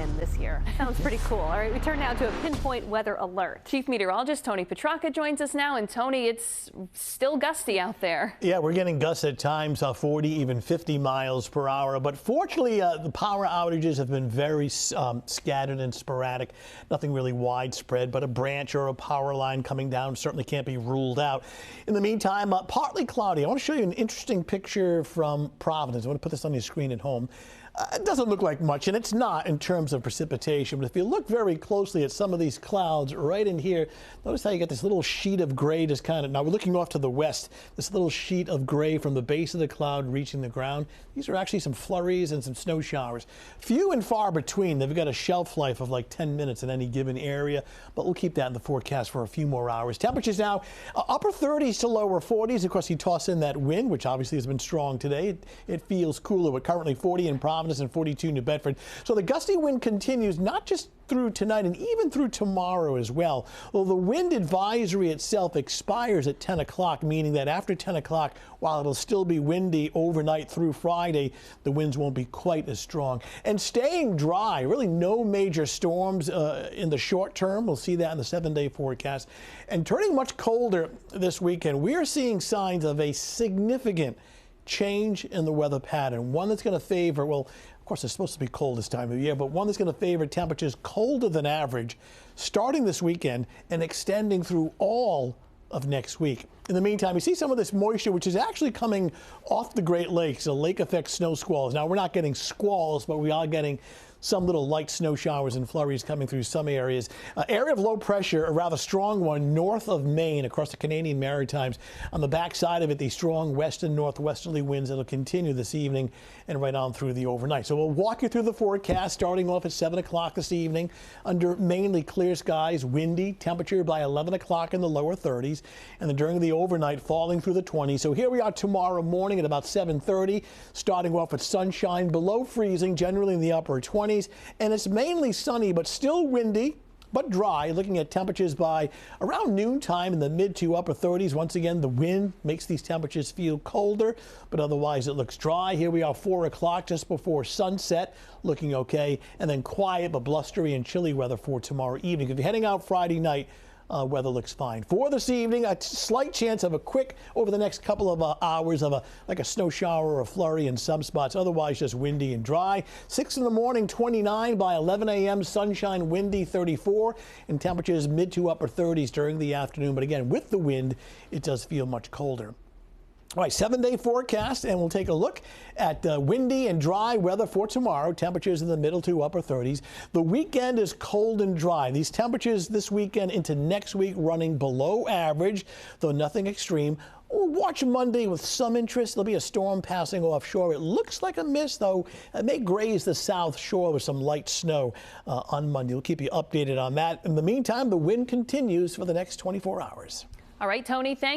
win this year. Sounds pretty cool. All right, we turn now to a pinpoint weather alert. Chief Meteorologist Tony Petrarca joins us now. And Tony, it's still gusty out there. Yeah, we're getting gusts at times 40, even 50 miles per hour. But fortunately, the power outages have been very scattered and sporadic. Nothing really widespread, but a branch or a power line coming down certainly can't be ruled out. In the meantime, partly cloudy. I want to show you an interesting picture from Providence. I want to put this on your screen at home. It doesn't look like much, and it's not in terms of precipitation, but if you look very closely at some of these clouds right in here, notice how you get this little sheet of gray just kind of, now we're looking off to the west, this little sheet of gray from the base of the cloud reaching the ground. These are actually some flurries and some snow showers. Few and far between. They've got a shelf life of like 10 minutes in any given area, but we'll keep that in the forecast for a few more hours. Temperatures now upper 30s to lower 40s. Of course, you toss in that wind, which obviously has been strong today. It feels cooler. We're currently 40 in Providence and 42 New Bedford. So the gusty wind continues not just through tonight and even through tomorrow as well. Well, the wind advisory itself expires at 10 o'clock, meaning that after 10 o'clock, while it'll still be windy overnight through Friday, the winds won't be quite as strong. And staying dry, really no major storms in the short term. We'll see that in the 7-day forecast. And turning much colder this weekend, we are seeing signs of a significant change in the weather pattern, one that's going to favor, well, of course, it's supposed to be cold this time of year, but one that's going to favor temperatures colder than average starting this weekend and extending through all of next week. In the meantime, you see some of this moisture, which is actually coming off the Great Lakes, the lake effect snow squalls. Now, we're not getting squalls, but we are getting some little light snow showers and flurries coming through some areas. Area of low pressure, a rather strong one north of Maine across the Canadian Maritimes. On the backside of it, the strong west and northwesterly winds that will continue this evening and right on through the overnight. So we'll walk you through the forecast starting off at 7 o'clock this evening under mainly clear skies, windy, temperature by 11 o'clock in the lower 30s, and then during the overnight falling through the 20s. So here we are tomorrow morning at about 7:30, starting off with sunshine below freezing, generally in the upper 20s. And it's mainly sunny, but still windy, but dry. Looking at temperatures by around noontime in the mid to upper 30s. Once again, the wind makes these temperatures feel colder, but otherwise it looks dry. Here we are 4 o'clock just before sunset, looking okay. And then quiet but blustery and chilly weather for tomorrow evening. If you're heading out Friday night, weather looks fine. For this evening, a slight chance of a quick, over the next couple of hours, of like a snow shower or a flurry in some spots. Otherwise, just windy and dry. 6 in the morning, 29. By 11 a.m., sunshine, windy, 34. And temperatures mid to upper 30s during the afternoon. But again, with the wind, it does feel much colder. All right, 7-day forecast, and we'll take a look at windy and dry weather for tomorrow. Temperatures in the middle to upper 30s. The weekend is cold and dry. These temperatures this weekend into next week running below average, though nothing extreme. We'll watch Monday with some interest. There'll be a storm passing offshore. It looks like a mist, though. It may graze the south shore with some light snow on Monday. We'll keep you updated on that. In the meantime, the wind continues for the next 24 hours. All right, Tony, thank you.